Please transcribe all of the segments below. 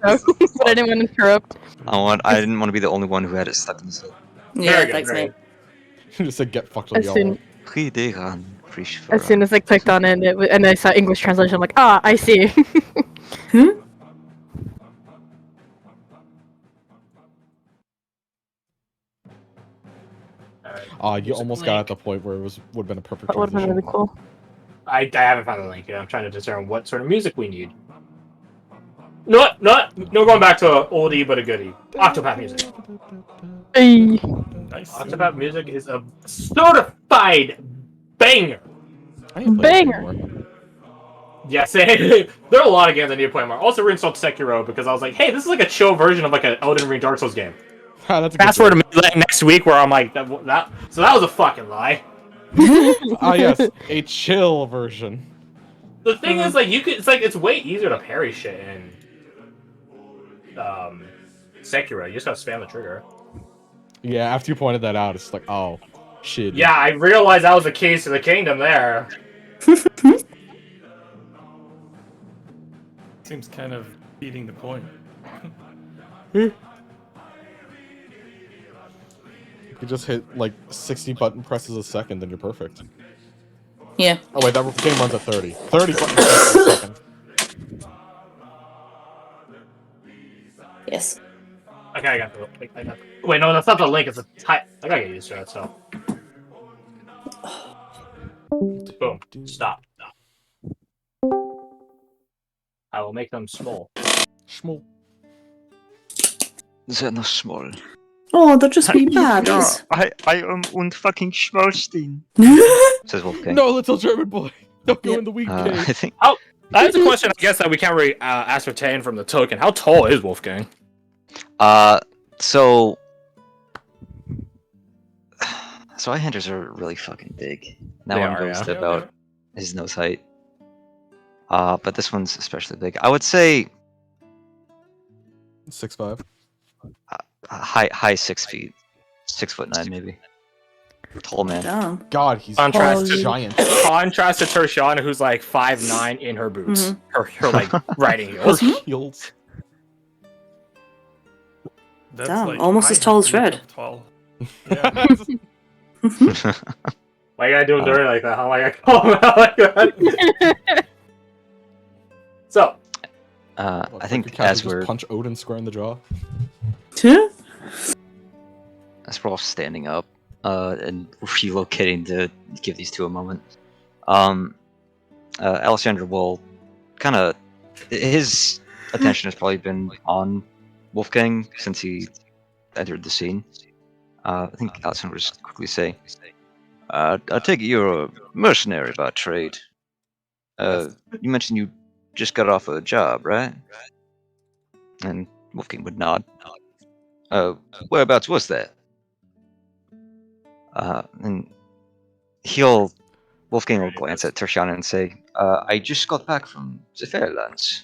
so but I didn't want to interrupt. I didn't want to be the only one who had it stuck in his head. Yeah, thanks, mate. Just said get fucked on As y'all. soon Frisch as soon as I clicked on it, and I saw English translation, I'm like, ah, I see. You almost got at the point where it would have been a perfect That would have been transition. really cool. I haven't found the link yet. I'm trying to discern what sort of music we need. No, going back to an oldie but a goodie. Octopath music. Hey. Octopath music is a certified banger. I ain't playing it Banger. anymore. Yes, there are a lot of games I need to play more. Also reinstalled Sekiro because I was like, hey, this is like a chill version of like an Elden Ring Dark Souls game. That's a Fast forward to like, next week where I'm like, so that was a fucking lie. Yes, a chill version. The thing is, like, it's way easier to parry shit in Sekiro. You just gotta spam the trigger. Yeah, after you pointed that out, it's like, oh, shit. Yeah, I realized that was the keys to the kingdom there. Seems kind of beating the point. You just hit like 60 button presses a second, then you're perfect. Yeah. Oh wait, that game runs at 30. 30 button presses a second. Yes. Okay, I got the. Wait, no, that's not the link. It's a type. I gotta get used to it. So. Boom. Stop. I will make them small. Schmoll. They're not small. Oh, they're just wee baddies. I am unfucking Schmalstein. Says Wolfgang. No, little German boy. Don't go Yep. in the weak I cave. think That's a question, I guess, that we can't really ascertain from the token. How tall is Wolfgang? so eye hunters are really fucking big. That They one are, goes yeah. to about his nose height. But this one's especially big. I would say 6'5". high 6 feet, 6'9" maybe. Tall man. Damn. God, he's Contrast to- giant. Contrast to Tertiana, who's like 5'9" in her boots. Her like riding Her heels. heels. That's Damn, like almost I as tall as have to Fred. look up Tall. Yeah. Why you gotta do him dirty like that? How am I gonna call him out like that? So, What, I think like as just we're punch Odin square in the jaw. all standing up and relocating to give these two a moment, Alessandro will kind of his attention has probably been on Wolfgang since he entered the scene. I think Alessandro will just quickly say, "I take it you're a mercenary by trade. You mentioned you just got off a job, right?" And Wolfgang would nod. Whereabouts was that? And Wolfgang will glance at Tertiana and say, I just got back from the Fairlands,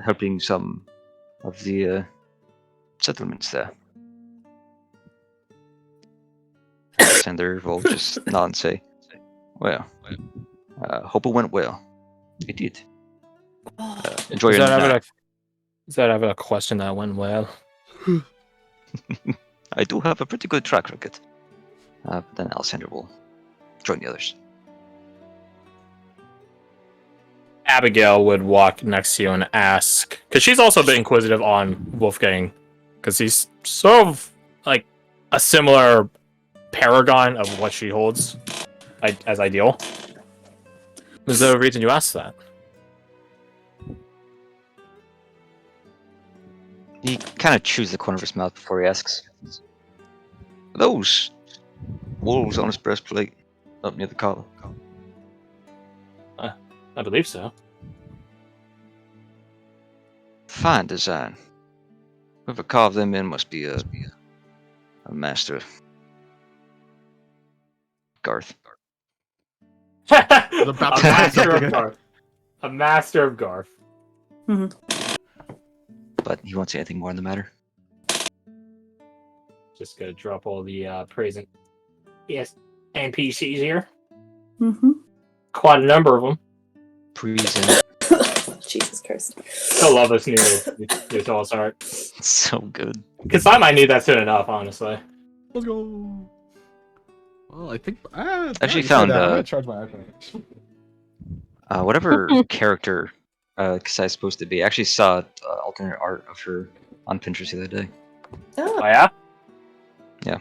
helping some of the settlements there. Alexander will just nod and say, well, hope it went well. It did. Enjoy your night. Is that ever a question that went well? I do have a pretty good track record. But then Alessandro will join the others. Abigail would walk next to you and ask, because she's also a bit inquisitive on Wolfgang, because he's sort of like a similar paragon of what she holds as ideal. Is there a reason you asked that? He kind of chews the corner of his mouth before he asks, "Are those wolves on his breastplate up near the collar?" I believe so. Fine design. Whoever carved them in must be a master. Garth. a about to master say of something. Garth. A master of Garth. But he won't say anything more on the matter. Just gonna drop all the present NPCs here. Mm-hmm. Quite a number of them. Present. Jesus Christ. Still love this new Tall art. It's so good. Because I might need that soon enough, honestly. Let's go. Well, I think. Actually you said found, that. I'm gonna charge my iPhone. Whatever character Kasai's supposed to be. I actually saw alternate art of her on Pinterest the other day. Oh yeah? Yeah,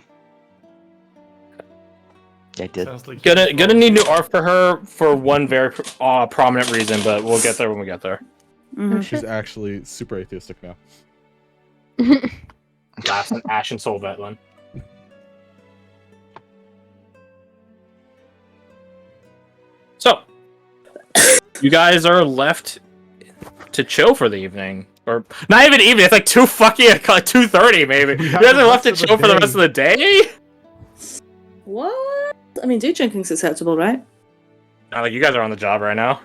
I did. Sounds like Gonna need new art for her for one very prominent reason, but we'll get there when we get there. Mhm. She's actually super atheistic now. Laughs an Ash and Soul Vetlin. So, you guys are left to chill for the evening, or not even evening. It's like 2:30 maybe. You guys are left to chill for the rest of the day. What? I mean, day drinking's acceptable, right? Not like you guys are on the job right now.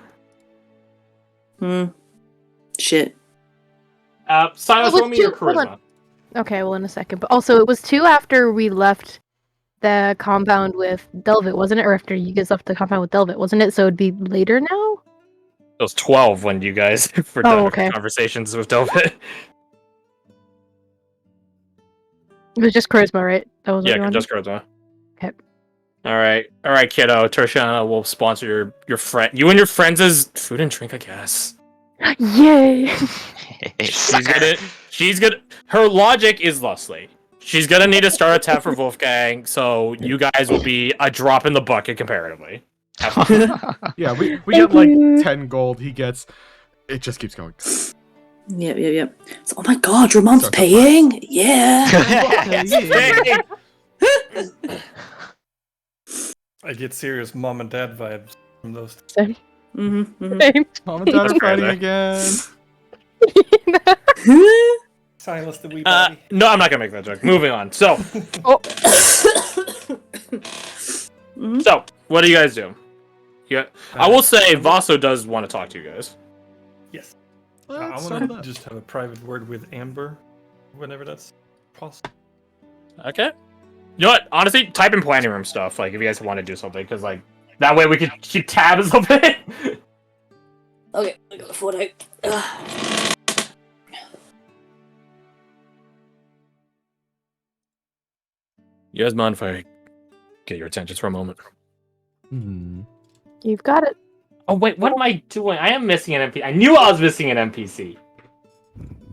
Shit. Silas, Well, roll me your hold on. charisma. Okay, well, in a second. But also, it was 2 after we left the compound with Delvit, wasn't it? Or after you guys left the compound with Delvit, wasn't it? So it'd be later now? It was 12 when you guys were Oh, done okay. with conversations with Delvit. It was just charisma, right? That was what you Yeah, wanted? just charisma. Okay. All right, kiddo. Tertiana will sponsor your friend, you and your friends' food and drink, I guess. Yay! She's gonna. Her logic is thusly. She's gonna need to start a tab for Wolfgang, so you guys will be a drop in the bucket comparatively. Yeah, we Thank get like you. 10 gold. He gets. It just keeps going. Yep. So, oh my god, Ramon's Start the paying? Yeah. Hey, I get serious mom and dad vibes from those. Same. Mom and Dad are That's fighting fair. again. Silas the wee body. no, I'm not gonna make that joke. Moving on. So, what do you guys do? Yeah, I will say Vaso does want to talk to you guys. Yes. Let's I start want with to that. just have a private word with Amber, whenever that's possible. Okay. You know what? Honestly, type in planning room stuff. Like, if you guys want to do something, because like that way we could keep tabs of it. Okay, I got the phone out. Ugh. You guys mind if I get your attention for a moment? You've got it. Oh wait, what am I doing? I am missing an NPC. I knew I was missing an NPC.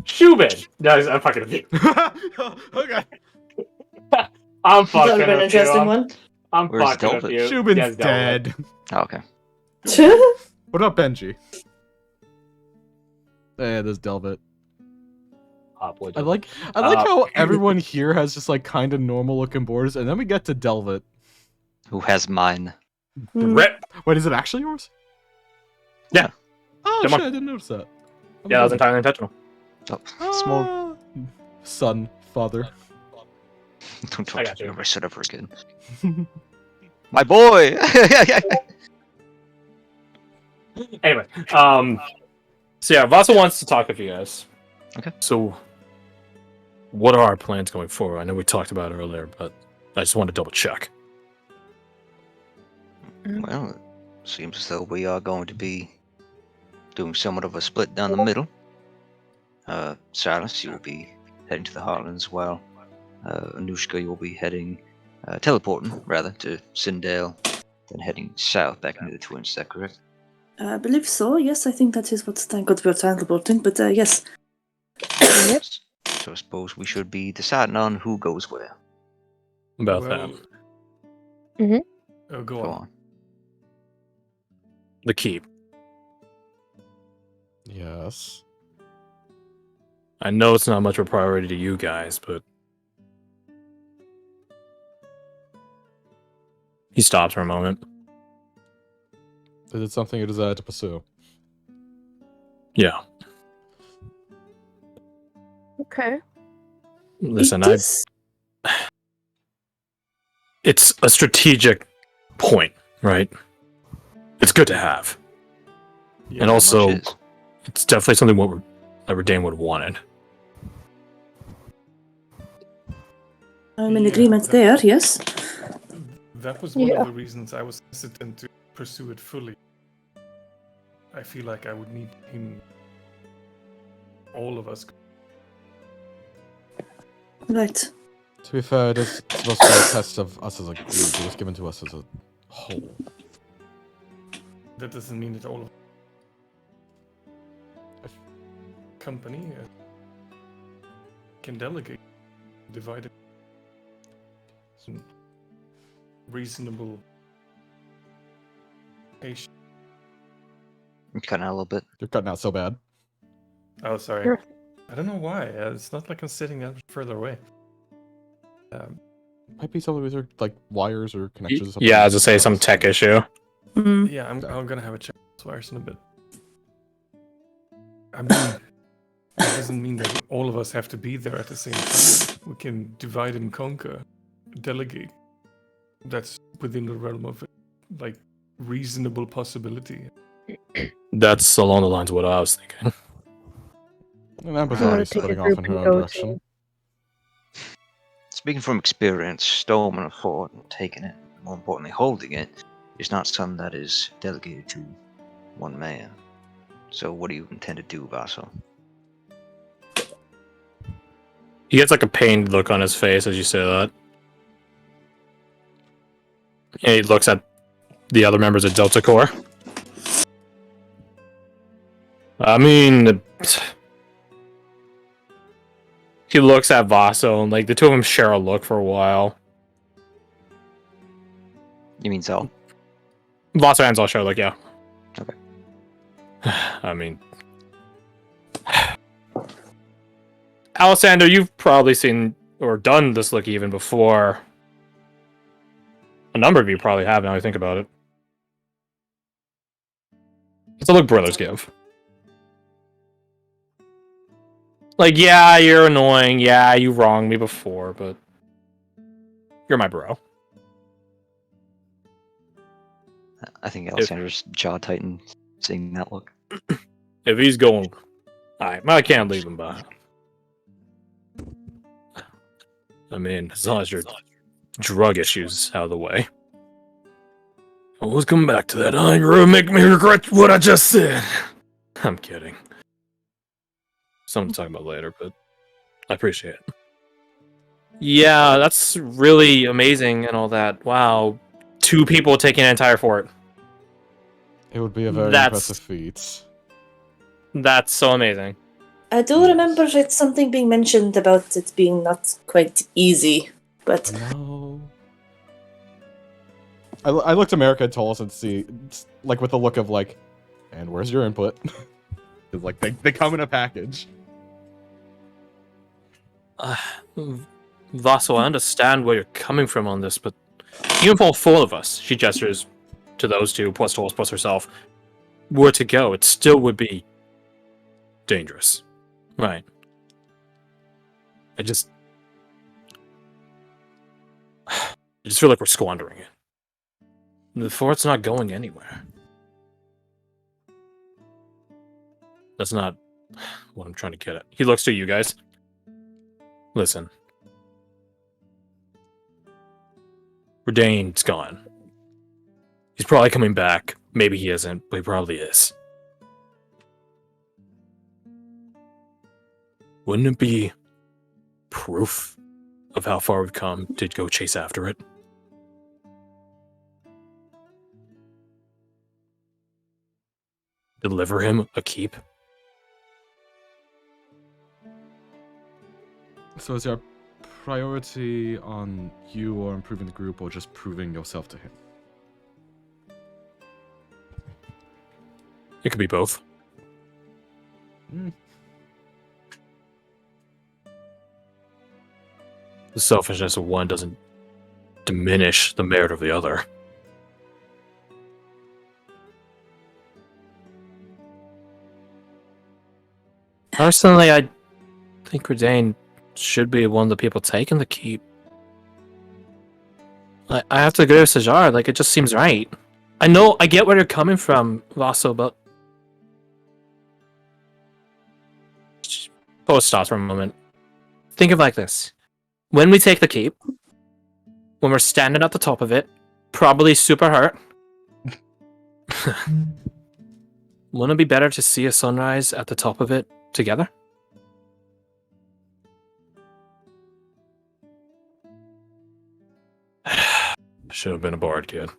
Shubin. No, I'm fucking with you. Okay. I'm That fucking would have been an with you. interesting one. I'm Where's fucking with Delvit? you. Shubin's Yes, Delvit. dead. Oh, okay. What about Benji? Yeah, there's Delvit. I like how everyone here has just like kind of normal looking borders, and then we get to Delvit. Who has mine? Rip. Wait, is it actually yours? Yeah. Oh Come shit, on. I didn't notice that. Yeah, that was entirely intentional. Oh, small. Son, father. Don't I talk got to you. me ever said ever again. My boy. Anyway, so yeah, Vasa wants to talk with you guys. Okay. So, what are our plans going forward? I know we talked about it earlier, but I just want to double check. Well, it seems as though we are going to be doing somewhat of a split down the middle. Silas, you will be heading to the Heartlands, while Anushka, you will be heading, teleporting rather, to Sindale, then heading south back into the Twins. Is that correct? I believe so, yes, I think that is what thank God we're teleporting, but yes. So I suppose we should be deciding on who goes where. About Well, that. Oh, go Go on. on. The keep. Yes. I know it's not much of a priority to you guys, but he stops for a moment. Is it something you desire to pursue? Yeah. Okay. Listen, It is- it's a strategic point, right? It's good to have. Yeah, And also, Much is. it's definitely something that Redain would have wanted. I'm in Yeah, agreement that- there, yes. That was one Yeah. of the reasons I was hesitant to pursue it fully. I feel like I would need him all of us. Right. To be fair, it is supposed to be a test of us as a group. It was given to us as a whole. That doesn't mean that all of company can delegate, divide it. Some reasonable patient. I'm cutting out a little bit. You're cutting out so bad. Oh, sorry. Sure. I don't know why. It's not like I'm sitting that much further away. Might be something with your like wires or connections. Or something. Yeah, as I say, some tech issue. Mm. Yeah, I'm gonna have a check those wires in a bit. I mean, that doesn't mean that all of us have to be there at the same time. We can divide and conquer, delegate. That's within the realm of like reasonable possibility. That's along the lines of what I was thinking. And Amber's You wanna already take a splitting off group in her and own go direction. Speaking from experience, storming a fort and taking it, more importantly holding it, is not something that is delegated to one man. So what do you intend to do, Vaso? He gets like a pained look on his face as you say that. And he looks at the other members of Delta Corps. I mean, he looks at Vaso and like the two of them share a look for a while. You mean Zal? Vaso and Zal share a look, yeah. Okay. I mean, Alessander, you've probably seen or done this look even before. A number of you probably have now I think about it. It's a look brothers give. Like, yeah, you're annoying. Yeah, you wronged me before, but you're my bro. I think Alessander's jaw tightened seeing that look. If he's going, I can't leave him behind. I mean, as long as your drug issues out of the way. I was coming back to that. You're gonna make me regret what I just said. I'm kidding. Something to talk about later, but I appreciate it. Yeah, that's really amazing and all that. Wow. 2 people taking an entire fort. It would be a very That's- impressive feat. That's so amazing. I do remember it's something being mentioned about it being not quite easy, but No. I looked at America and Tolos and see, like, with the look of like, and where's your input? 'Cause, like they come in a package. Vaso, I understand where you're coming from on this, but even for 4 of us, she gestures to those 2, plus Tolos, plus herself, were to go, it still would be dangerous. Right. I just feel like we're squandering it. The fort's not going anywhere. That's not what I'm trying to get at. He looks to you guys. Listen. Redain's gone. He's probably coming back. Maybe he isn't, but he probably is. Wouldn't it be proof of how far we've come to go chase after it? Deliver him a keep? So is your priority on you or improving the group or just proving yourself to him? It could be both. The selfishness of one doesn't diminish the merit of the other. Personally, I think Redain should be one of the people taking the keep. I have to agree with Sajar, like, it just seems right. I get where you're coming from, Vaso, but... Post stops for a moment. Think of it like this. When we take the keep, when we're standing at the top of it, probably super hurt, wouldn't it be better to see a sunrise at the top of it together? Should have been a bard, kid.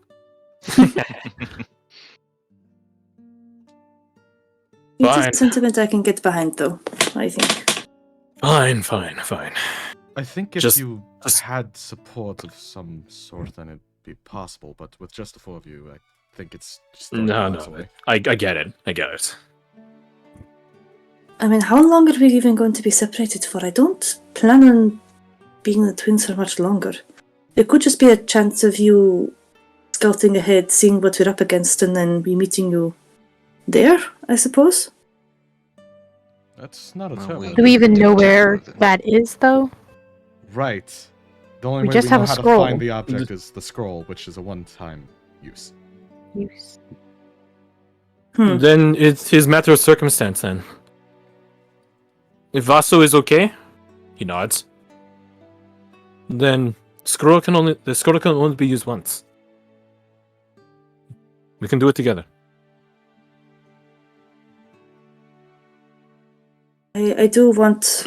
It's Fine. a sentiment I can get behind, though, I think. Fine. I think if Just- you just- had support of some sort, then it'd be possible. But with just the four of you, I think it's still No. miles away. I get it. I get it. I mean, how long are we even going to be separated for? I don't plan on being the twins for much longer. It could just be a chance of you scouting ahead, seeing what we're up against, and then me meeting you there, I suppose. That's not a Well, terrible. Do we even did know check where with it. that is, though? Right. The only We way just we have know a how to scroll. find the object is the scroll, which is a one-time use. Use. Then it's his matter of circumstance. Then, if Vaso is okay, he nods. Then the scroll can only be used once. We can do it together. I do want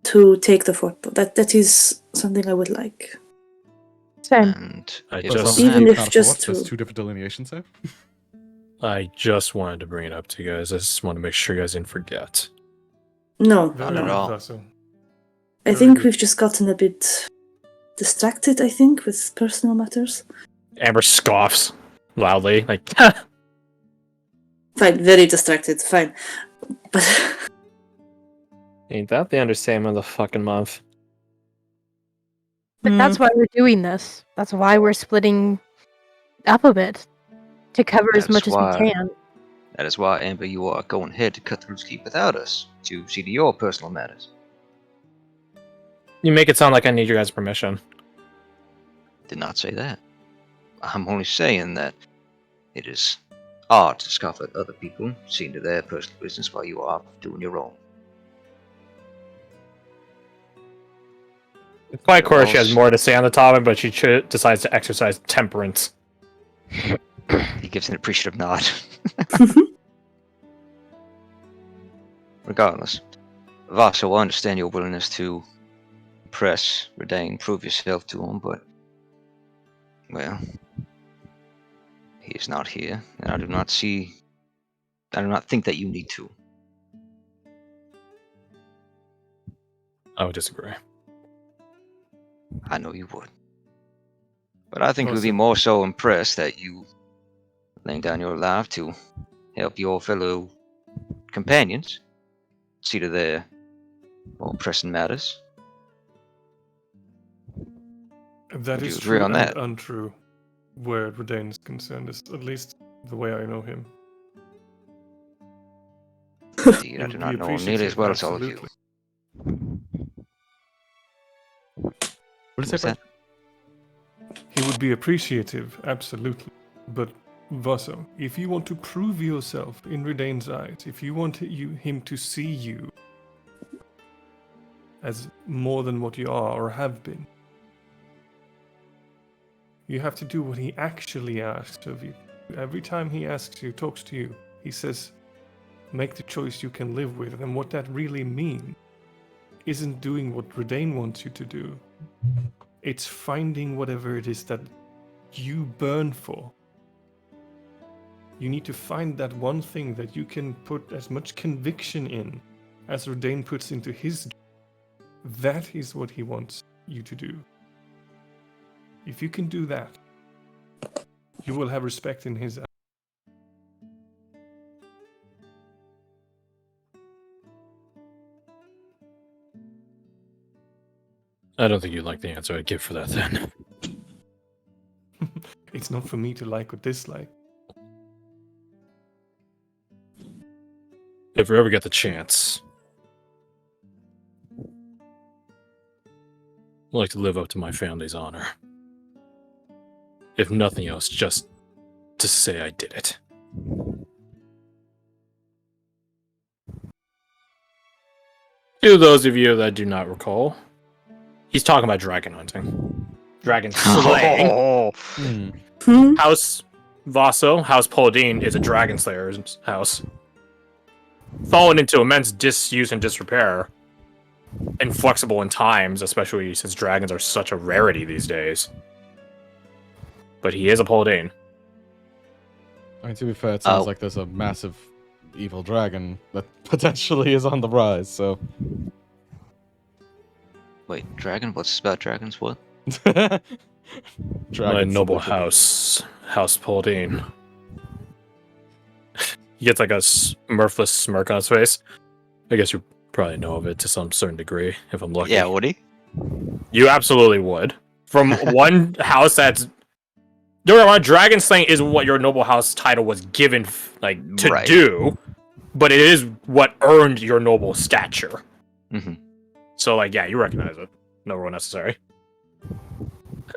to take the fort. That is something I would like. Same. And I if just- on Even that- if Not a just fort, there's to- 2 different delineations there. I just wanted to bring it up to you guys. I just want to make sure you guys didn't forget. No, Very Not at good, all. Vaso. I Very think good. we've just gotten a bit distracted, I think, with personal matters. Amber scoffs loudly, like, Fine, very distracted, fine. But ain't that the understatement of the fucking month? But that's why we're doing this. That's why we're splitting up a bit. To cover as That's much as why- we can. That is why, Amber, you are going ahead to cut through Skeep without us to see to your personal matters. You make it sound like I need your guys' permission. Did not say that. I'm only saying that it is odd to scoff at other people, seeing to their personal business while you are doing your own. Quite clear she has Balls. more to say on the topic, but she decides to exercise temperance. He gives an appreciative nod. Regardless, Vaso, I understand your willingness to impress Redain, prove yourself to him, but, well, he is not here, and I do not think that you need to. I would disagree. I know you would. But I think he would be Awesome. more so impressed that you laying down your life to help your fellow companions see to their more pressing matters. That Would is you agree true on and that? untrue, where Redain is concerned, is at least the way I know him. Indeed, I He do would not be know him nearly as appreciative, well as all of you. absolutely. What is What's it? that? He would be appreciative, absolutely. But Vaso, if you want to prove yourself in Redain's eyes, if you want him to see you as more than what you are or have been, you have to do what he actually asks of you. Every time he asks you, talks to you, he says, make the choice you can live with. And what that really means isn't doing what Redain wants you to do. It's finding whatever it is that you burn for. You need to find that one thing that you can put as much conviction in as Redain puts into his. That is what he wants you to do. If you can do that, you will have respect in his eyes. I don't think you'd like the answer I'd give for that then. It's not for me to like or dislike. If we ever get the chance, I'd like to live up to my family's honor. If nothing else, just to say I did it. To those of you that do not recall, he's talking about dragon hunting. Dragon slaying. Oh, Hmm? House Vaso, House Paladin, is a dragon slayer's house. Fallen into immense disuse and disrepair. Inflexible in times, especially since dragons are such a rarity these days. but he is a Paladin. I mean, to be fair, it sounds Oh. like there's a massive evil dragon that potentially is on the rise, so... Wait, dragon? What's about dragons? What? My Dragons noble literally- House Paladin. He gets like a mirthless smirk on his face. I guess you probably know of it to some certain degree, if I'm lucky. Yeah, would he? You absolutely would. From one house that's... Don't get me wrong, Dragon Slaying is what your noble house title was given to Right. do, but it is what earned your noble stature. Mm-hmm. So, like, yeah, you recognize it. No rule necessary.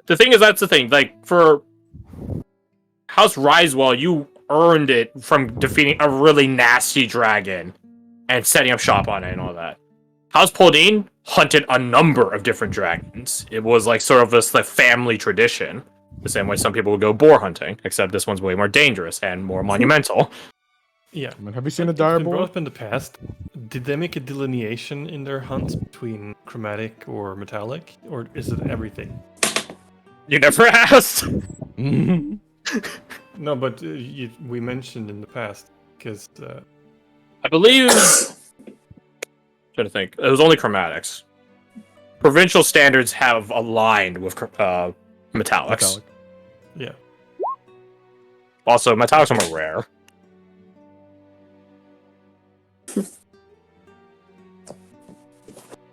The thing is, that's the thing. Like, for House Risewell, you earned it from defeating a really nasty dragon and setting up shop on it and all that. House Paladin hunted a number of different dragons. It was like sort of this like family tradition. The same way some people would go boar hunting, except this one's way more dangerous and more monumental. Yeah. I mean, have you seen a It's dire been brought boar? up in the past. Did they make a delineation in their hunts between chromatic or metallic, or is it everything? You never asked. Mhm. No, but we mentioned in the past because I believe. Trying to think. It was only chromatics. Provincial standards have aligned with metallics. Metallic. yeah, Also, metallics are more rare.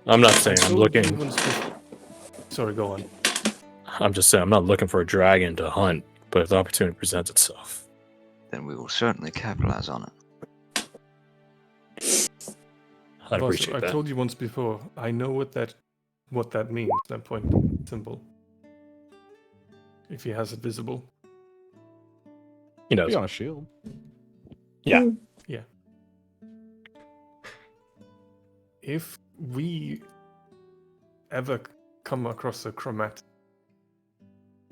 I'm not saying I'm looking. Sorry, go on. I'm just saying I'm not looking for a dragon to hunt, but if the opportunity presents itself. Then we will certainly capitalize on it. I'd Boss, appreciate I that. told you once before. I know what that means. That point symbol. If he has it visible. He knows. Be on a shield. Yeah. If we ever come across a chromat,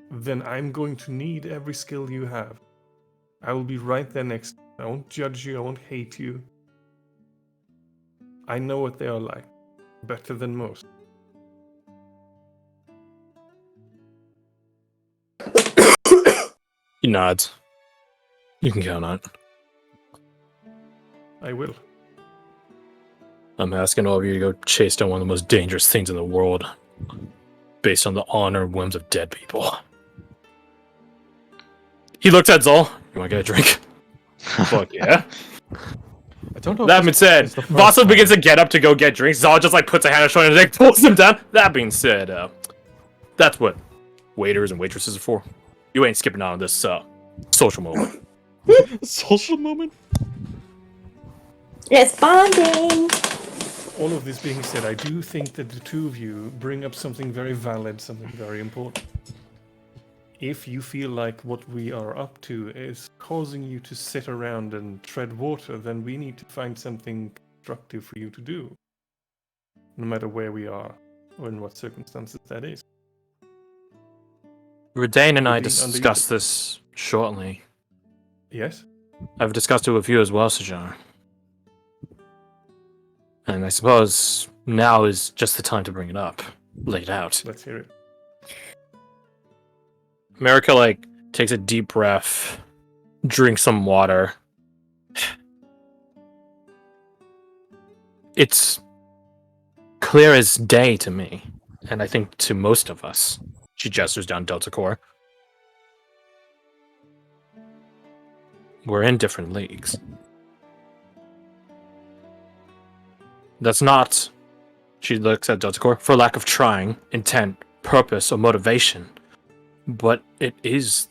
then I'm going to need every skill you have. I will be right there next. I won't judge you. I won't hate you. I know what they are like. Better than most. He nods. You can count on it. I will. I'm asking all of you to go chase down one of the most dangerous things in the world, based on the honor and whims of dead people. He looks at Zol. You want to get a drink? Fuck yeah. I don't know. That being said, Vaso begins to get up to go get drinks. Zal just like puts a hand on his shoulder and like, pulls him down. That being said, that's what waiters and waitresses are for. You ain't skipping out on this social moment. Social moment? It's bonding! All of this being said, I do think that the two of you bring up something very valid, something very important. If you feel like what we are up to is causing you to sit around and tread water, then we need to find something constructive for you to do. No matter where we are, or in what circumstances that is. Redane and I Being discussed this shortly. Yes? I've discussed it with you as well, Sojourner. And I suppose now is just the time to bring it up. Lay it out. Let's hear it. America, like, takes a deep breath, drinks some water. It's clear as day to me, and I think to most of us. She gestures down Delta Core. We're in different leagues. That's not, she looks at Delta Core, for lack of trying, intent, purpose, or motivation. But it is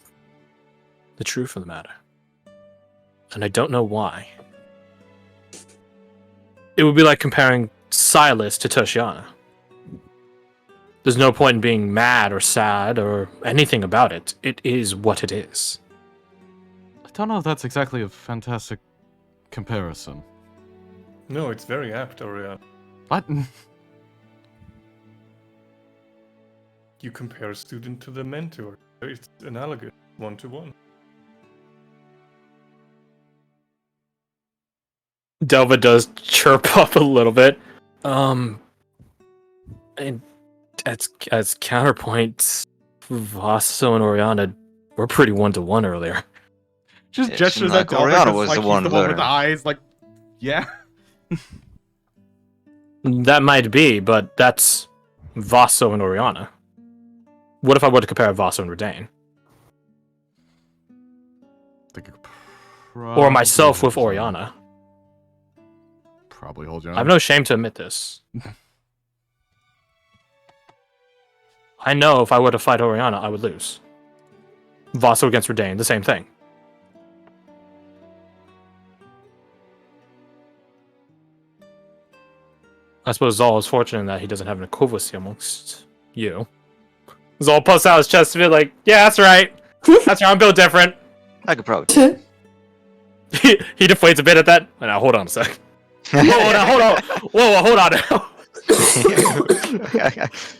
the truth of the matter. And I don't know why. It would be like comparing Silas to Toshiana. There's no point in being mad or sad or anything about it. It is what it is. I don't know if that's exactly a fantastic comparison. No, it's very apt, Orion. What? You compare a student to the mentor. It's analogous, one-to-one. Delva does chirp up a little bit. And as counterpoint, Vaso and Oriana were pretty 1-to-1 earlier. Just It gestures seemed at like Delvin Oriana 'cause, was like, the he's one the one with the learner. eyes. Like, yeah. That might be, but that's Vaso and Oriana. What if I were to compare Vaso and Redain? Or myself with Oriana? Probably hold your I have own. no shame to admit this. I know if I were to fight Oriana, I would lose. Vaso against Redain, the same thing. I suppose Zal is fortunate that he doesn't have an equivalency amongst you. Zal posts out his chest to be like, yeah, that's right. That's right, I'm built different. I could probably do it. He deflates a bit at that. Now, hold on a sec. Hold on. Whoa, hold on now.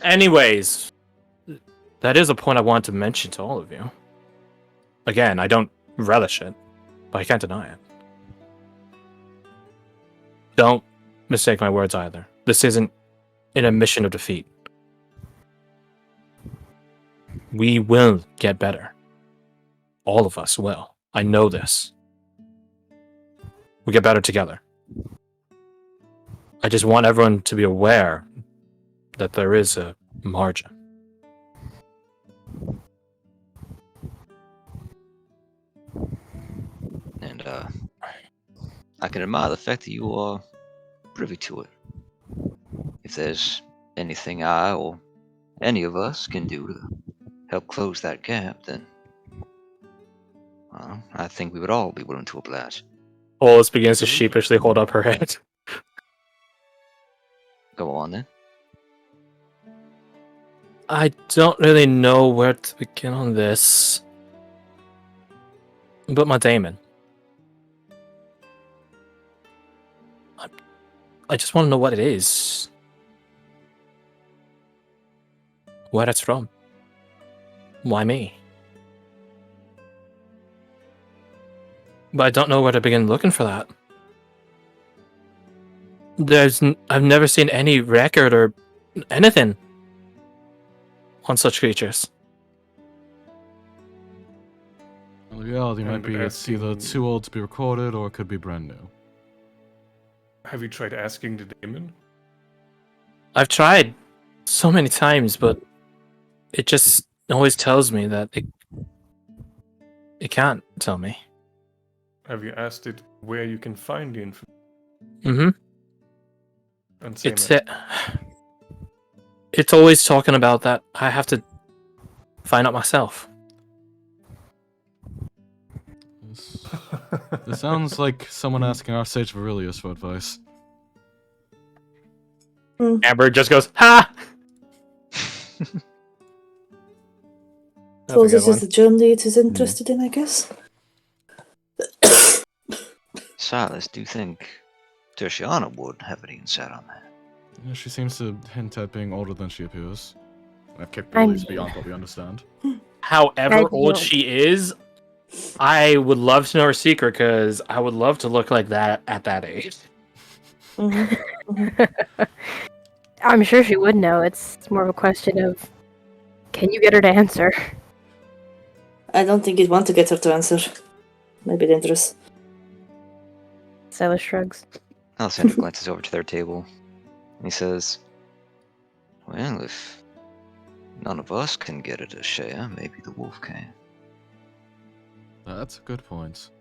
Anyways, that is a point I wanted to mention to all of you. Again, I don't relish it, but I can't deny it. Don't mistake my words either. This isn't an admission of defeat. We will get better. All of us will. I know this. We get better together. I just want everyone to be aware that there is a margin. And I can admire the fact that you are privy to it. If there's anything I or any of us can do to help close that gap, then well, I think we would all be willing to oblige. Olis begins to sheepishly hold up her head. Go on then. I don't really know where to begin on this. But my Damon. I just want to know what it is. Where it's from. Why me? But I don't know where to begin looking for that. I've never seen any record or anything on such creatures. The reality might And be it's either too old to be recorded or it could be brand new. Have you tried asking the demon? I've tried so many times, but it just always tells me that it can't tell me. Have you asked it where you can find the information? Mm-hmm. And same It's always talking about that I have to find out myself. This sounds like someone asking our Sage Aurelius for advice. Amber just goes, ha! Suppose this is the journey it is interested in, I guess. Silas, do you think Tertiana would have any insight on that? Yeah, she seems to hint at being older than she appears. Have capabilities beyond what we understand. However old she is, I would love to know her secret because I would love to look like that at that age. I'm sure she would know. It's more of a question of, can you get her to answer? I don't think you'd want to get her to answer. Might be dangerous. Silas shrugs. Alexander glances over to their table, and he says, well, if none of us can get it to share, maybe the wolf can. That's a good point.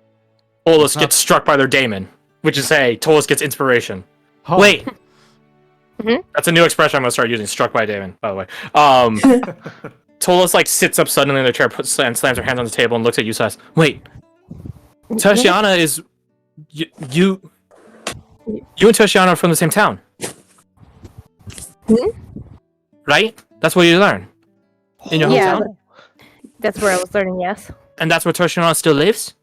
Tolos gets struck by their daemon, which is say Tolos gets inspiration. Oh. Wait! That's a new expression I'm gonna start using, struck by a daemon, by the way. Tolos like sits up suddenly in their chair, and slams her hand on the table and looks at you, says, wait, Tertiana is... You and Tertiana are from the same town. Right? That's what you learn. In your Yeah, hometown? that's where I was learning, yes. And that's where Tertiana still lives?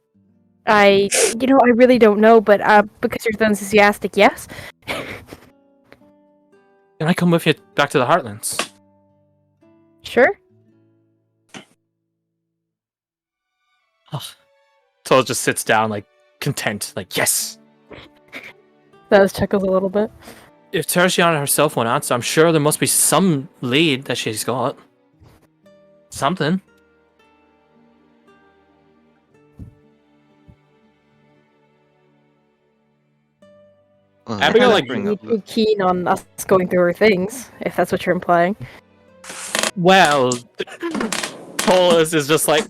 I really don't know, but because you're so enthusiastic, yes. Can I come with you back to the Heartlands? Sure. Tolos just sits down, like, content, like, yes! That chuckles a little bit. If Tertiana herself won't answer, I'm sure there must be some lead that she's got. Something. Well, Abigail, that like, bring You're up- too keen on us going through her things, if that's what you're implying. well, Polis is just like,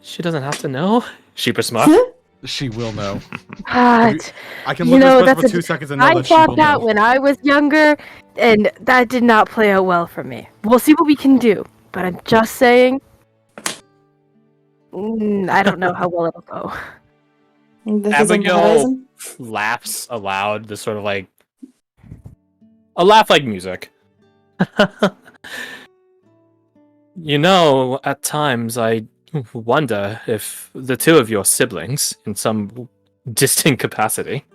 she doesn't have to know. Sheepish smile. She will know. But I can you look know, at this for that's 2 seconds and know I that she will thought that know. when I was younger, and that did not play out well for me. We'll see what we can do, but I'm just saying, I don't know how well it'll go. This is on the Abigail horizon. laughs aloud, this sort of like a laugh like music. You know, at times I wonder if the two of your siblings, in some distant capacity,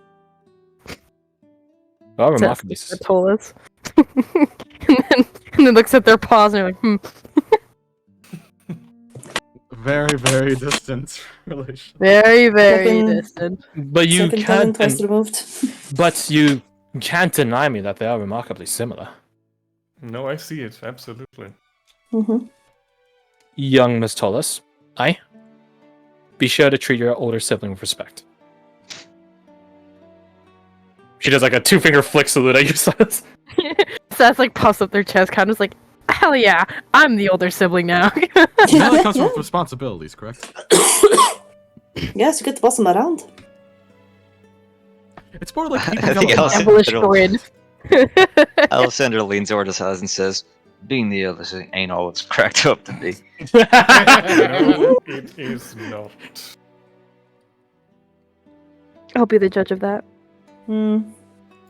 are remarkably. Tolas. and then looks at their paws and they're like, Very, very distant relation. very, very Second- distant. But you Second can't. talent was removed. But you can't deny me that they are remarkably similar. No, I see it, absolutely. Mm-hmm. Young Miss Tolas, be sure to treat your older sibling with respect. She does like a 2-finger flick salute at you, Silas. Sass like puffs up their chest, kind of like, hell yeah, I'm the older sibling now. Now that comes Yeah. with responsibilities, correct? Yes, you get to boss them around. It's more like I keeping think fellow- Devilish grin. Alessandra leans over to Silas and says, "Being the eldest ain't all it's cracked up to be." No, it is not. I'll be the judge of that. Hmm.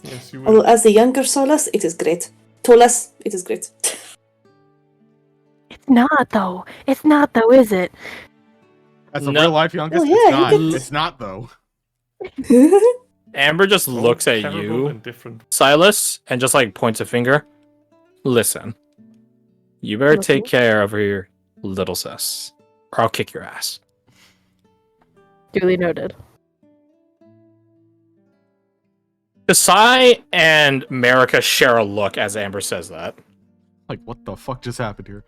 Yes, you Although, will. as the younger Solas, it is great. Tolas, it is great. It's not though. It's not though, is it? As a No. real life youngest, Oh, yeah, it's not. you get- It's not though. Amber just looks at Terrible you, and different. Silas, and just like points a finger. Listen, you better take Okay. care of your little sis, or I'll kick your ass. Duly noted. Kasai and Marika share a look as Amber says that. Like, what the fuck just happened here?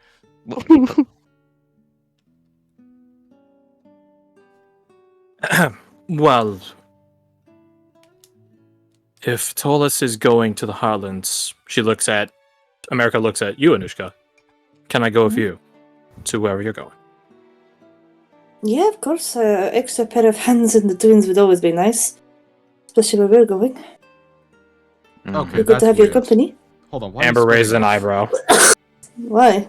Well, if Tolas is going to the Heartlands, America looks at you, Anushka. Can I go with you to wherever you're going? Yeah, of course. Extra pair of hands in the dunes would always be nice. Especially where we're going. Okay, You're good that's to have your weird. company. Hold on. Why are you Amber spitting raises an off? eyebrow. Why?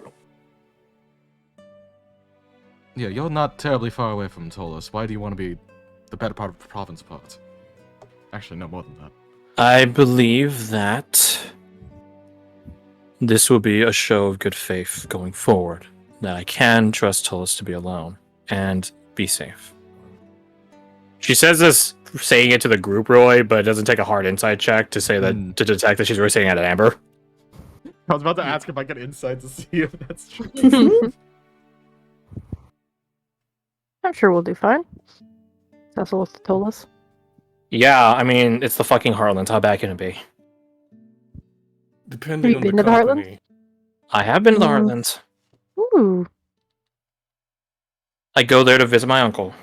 Yeah, you're not terribly far away from Tolos. Why do you want to be the better part of the province part? Actually, no, more than that. I believe that this will be a show of good faith going forward. That I can trust Tolas to be alone and be safe. She says this saying it to the group, Roy, but it doesn't take a hard inside check to say that to detect that she's really saying it at Amber. I was about to ask if I get insight to see if that's true. I'm sure we'll do fine. That's what told us. Yeah, I mean, it's the fucking Heartlands. How bad can it be? Depending Have on you the been to the Heartlands? company. I have been to the Mm. Heartlands. Ooh, I go there to visit my uncle.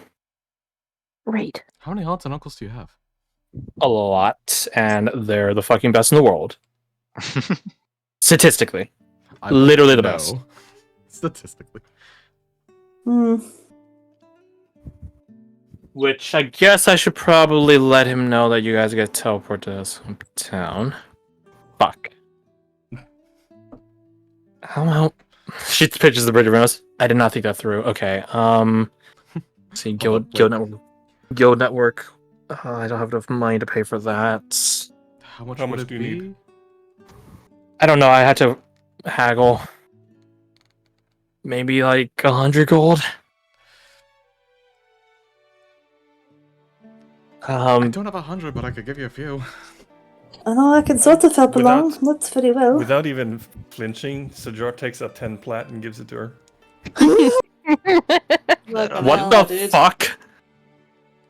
great. How many aunts and uncles do you have? A lot, and they're the fucking best in the world. Statistically. I Literally the know. best. Statistically. Hmm. Which I guess I should probably let him know that you guys get teleported to this town. Fuck. How? She pitches the bridge of Rose. I did not think that through. Okay. See, Guild Network. I don't have enough money to pay for that. How much How would much it do you be? need? I don't know. I had to haggle. Maybe like 100 gold. I don't have 100, but I could give you a few. I know I can sort of help Without- along. Not very well. Without even flinching, Sajor takes out 10 plat and gives it to her. Look at What that, the dude. fuck?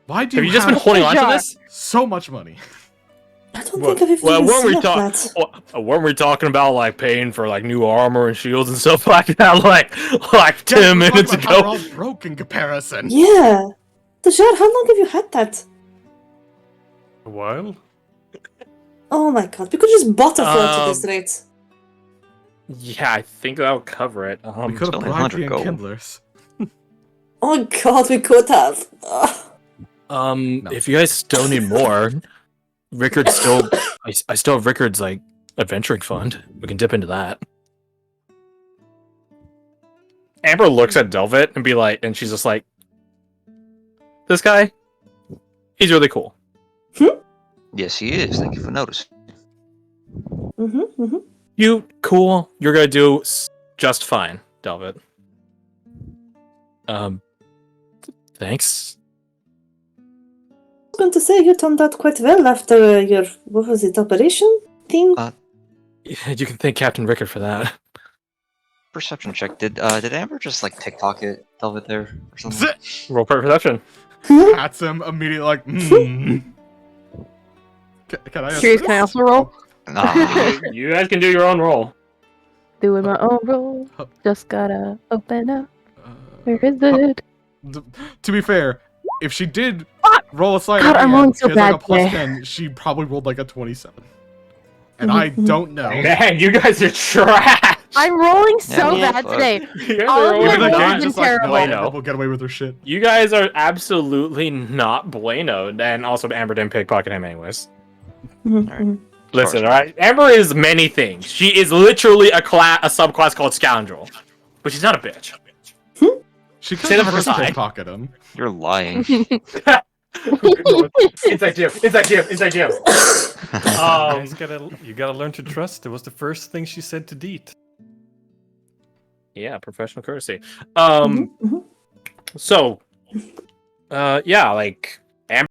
Why do Have you you just been have holding on to Yeah. this? so much money? I don't Well- think I've even Well, weren't we seen a talking? plat. Weren't we talking about like paying for like new armor and shields and stuff like that? Like 10 minutes Talk about how we're ago. all broke in comparison. Yeah. Tajor, how long have you had that? A while? Oh my god, we could just bottle float at this rate. Yeah, I think that'll cover it. We could have only bribed 100 the gold. enkindlers. Oh god, we could have. Ugh. No. If you guys still need more, Rickard's still. I still have Rickard's like adventuring fund. We can dip into that. Amber looks at Delvit and be like, and she's just like, "This guy, he's really cool." Yes, he is. Thank you for noticing. You cool. You're gonna do just fine, Delvit. Thanks. I was going to say you turned out quite well after your, what was it, operation thing? You can thank Captain Rickard for that. Perception check. Did Amber just like TikTok it Velvet there or something? Roll perception. Pats him immediately like, Can I Curious, can I also roll? Nah. You guys can do your own roll. Doing my own roll. Just gotta open up. Where is it? To be fair, if she did roll a slight God, I'm rolling so she has like a bad plus today. 10, she probably rolled like a 27. And I don't know. Man, you guys are trash. I'm rolling so Yeah, bad fuck. today. You guys All are of rolling my Even the rolls bad. have game's been just like, no, terrible. Bueno. we'll get away with their shit. You guys are absolutely not bueno, and also Amber didn't pickpocket him anyways. Listen, alright? Amber is many things. She is literally a subclass called Scoundrel. But she's not a bitch. She Say could that have for first Kasai. pickpocket him. You're lying. Inside joke, inside joke, inside joke. You gotta learn to trust. It was the first thing she said to Deet. Yeah, professional courtesy. So, yeah, like,